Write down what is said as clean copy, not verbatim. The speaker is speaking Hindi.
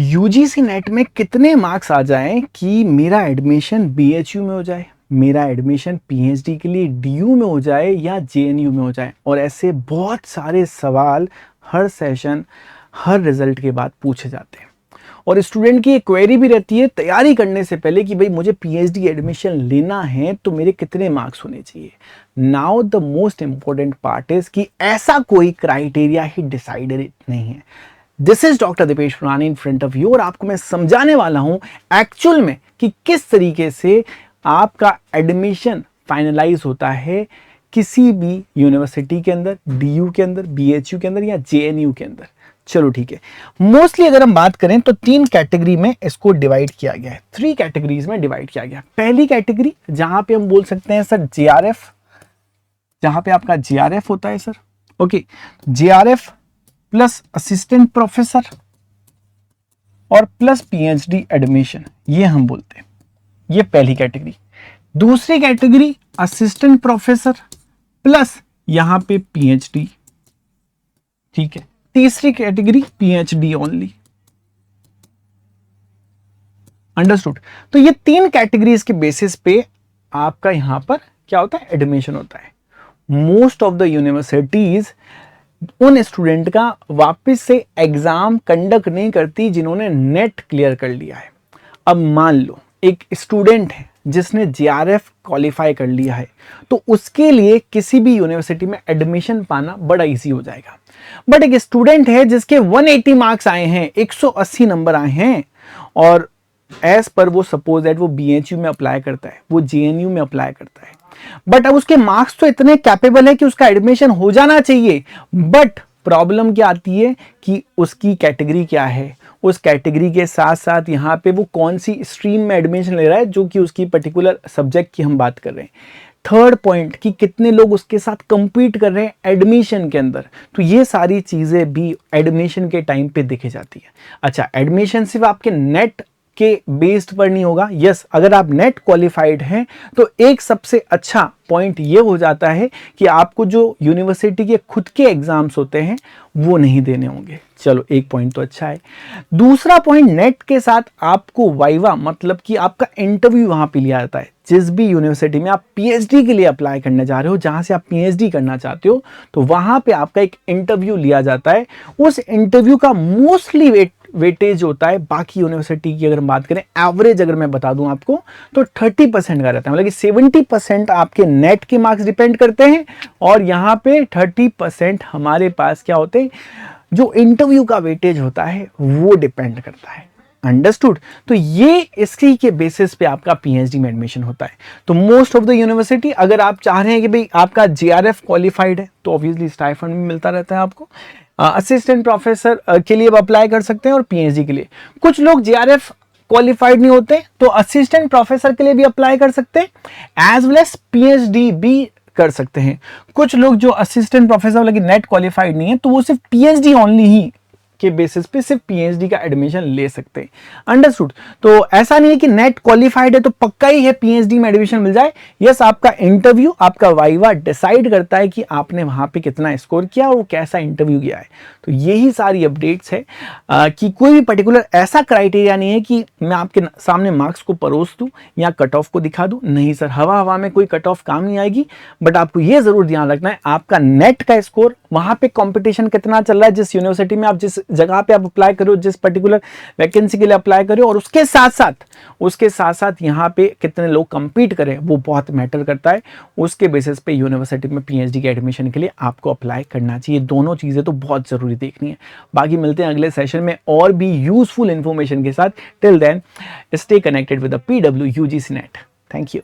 यूजीसी नेट में कितने मार्क्स आ जाएं कि मेरा एडमिशन बीएचयू में हो जाए, मेरा एडमिशन पीएचडी के लिए डीयू में हो जाए या जेएनयू में हो जाए। और ऐसे बहुत सारे सवाल हर सेशन हर रिजल्ट के बाद पूछे जाते हैं। और स्टूडेंट की एक क्वेरी भी रहती है तैयारी करने से पहले कि भाई मुझे पीएचडी एडमिशन लेना है तो मेरे कितने मार्क्स होने चाहिए। Now the most important part is कि ऐसा कोई क्राइटेरिया ही डिसाइडेड नहीं है। दिस इज डॉक्टर दीपेश पुरानी इन फ्रंट ऑफ यू और आपको मैं समझाने वाला हूं एक्चुअल में कि किस तरीके से आपका एडमिशन फाइनलाइज होता है किसी भी यूनिवर्सिटी के अंदर, डीयू के अंदर, बीएचयू के अंदर या जेएनयू के अंदर। चलो ठीक है, मोस्टली अगर हम बात करें तो 3 कैटेगरी में इसको डिवाइड किया गया है, 3 कैटेगरीज में डिवाइड किया गया है। पहली कैटेगरी जहां पे हम बोल सकते हैं सर जेआरएफ, जहां पे आपका जेआरएफ होता है sir, okay, JRF plus assistant professor और प्लस पीएचडी एडमिशन, ये हम बोलते हैं, ये पहली कैटेगरी। दूसरी कैटेगरी असिस्टेंट प्रोफेसर प्लस यहां पे पीएचडी, ठीक है। तीसरी कैटेगरी पीएचडी ओनली, अंडरस्टूड। तो ये 3 कैटेगरीज के बेसिस पे आपका यहां पर क्या होता है, एडमिशन होता है। मोस्ट ऑफ द यूनिवर्सिटीज उन स्टूडेंट का वापस से एग्जाम कंडक्ट नहीं करती जिन्होंने नेट क्लियर कर लिया है। अब मान लो एक स्टूडेंट है जिसने जेआरएफ क्वालिफाई कर लिया है तो उसके लिए किसी भी यूनिवर्सिटी में एडमिशन पाना बड़ा इजी हो जाएगा। बट एक स्टूडेंट है जिसके 180 मार्क्स आए हैं, 180 नंबर आए हैं और एज पर वो सपोज दैट वो बीएचयू में अप्लाई करता है, वो जेएनयू में अप्लाई करता है, बट अब उसके मार्क्स तो इतने कैपेबल है कि उसका एडमिशन हो जाना चाहिए। बट प्रॉब्लम क्या आती है कि उसकी कैटेगरी क्या है, उस कैटेगरी के साथ साथ यहाँ पे वो कौन सी स्ट्रीम में एडमिशन ले रहा है, जो कि उसकी पर्टिकुलर सब्जेक्ट की हम बात कर रहे हैं। थर्ड पॉइंट कि कितने लोग उसके साथ कंपीट कर रहे हैं एडमिशन के अंदर, तो ये सारी चीजें भी एडमिशन के टाइम पे दिखे जाती है। अच्छा, एडमिशन सिर्फ आपके नेट के बेस्ड पर नहीं होगा। यस, अगर आप नेट क्वालिफाइड हैं तो एक सबसे अच्छा पॉइंट ये हो जाता है कि आपको जो यूनिवर्सिटी के खुद के एग्जाम्स होते हैं वो नहीं देने होंगे। चलो, एक पॉइंट तो अच्छा है। दूसरा पॉइंट, नेट के साथ आपको वाइवा मतलब कि आपका इंटरव्यू वहां पे लिया जाता है। जिस भी यूनिवर्सिटी में आप पीएचडी के लिए अप्लाई करने जा रहे हो, जहां से आप पीएचडी करना चाहते हो, तो वहां पे आपका एक इंटरव्यू लिया जाता है। उस इंटरव्यू का मोस्टली वेटेज होता है बाकी यूनिवर्सिटी की। अगर हम बात करें एवरेज, अगर मैं बता दूं आपको, तो 30% का रहता है, मतलब कि 70% आपके नेट के मार्क्स डिपेंड करते हैं और यहाँ पे 30% हमारे पास क्या होते हैं, जो इंटरव्यू का वेटेज होता है वो डिपेंड करता है। अंडरस्टूड। तो ये इसकी के बेसिस पे आपका पीएचडी में एडमिशन होता है। तो मोस्ट ऑफ द यूनिवर्सिटी, अगर आप चाह रहे हैं कि भाई आपका जेआरएफ क्वालिफाइड है तो ऑब्वियसली स्टाइफंड भी मिलता रहता है आपको। असिस्टेंट प्रोफेसर के लिए अप्लाई कर सकते हैं और पीएचडी के लिए। कुछ लोग जेआरएफ क्वालिफाइड नहीं होते तो असिस्टेंट प्रोफेसर के लिए भी अप्लाई कर सकते हैं, एज वेल एज पीएचडी भी कर सकते हैं। कुछ लोग जो असिस्टेंट प्रोफेसर लेकिन नेट क्वालिफाइड नहीं है तो वो सिर्फ पीएचडी ओनली ही के बेसिस पे सिर्फ पीएचडी का एडमिशन ले सकते हैं। अंडरस्टूड। तो ऐसा नहीं है कि नेट क्वालिफाइड है तो पक्का ही है पीएचडी में एडमिशन मिल जाए। यस, आपका इंटरव्यू, आपका वाइवा डिसाइड करता है कि आपने वहां पे कितना स्कोर किया और वो कैसा इंटरव्यू किया है। तो यही सारी अपडेट्स है कि कोई भी पर्टिकुलर ऐसा क्राइटेरिया नहीं है कि मैं आपके सामने मार्क्स को परोस दूं या कट ऑफ को दिखा दूं। नहीं सर, हवा हवा में कोई कट ऑफ काम नहीं आएगी। बट आपको ये जरूर ध्यान रखना है आपका नेट का स्कोर, वहां पे कंपटीशन कितना चल रहा है, जिस यूनिवर्सिटी में आप, जिस जगह पे आप अप्लाई करो, जिस पर्टिकुलर वैकेंसी के लिए अप्लाई करो, और उसके साथ साथ यहाँ पे कितने लोग कंपीट करें वो बहुत मैटर करता है। उसके बेसिस पे यूनिवर्सिटी में पीएचडी के एडमिशन के लिए आपको अप्लाई करना चाहिए। दोनों चीजें तो बहुत जरूरी देखनी है। बाकी मिलते हैं अगले सेशन में और भी यूजफुल इंफॉर्मेशन के साथ। Till then stay connected with the PW UGC net. Thank you.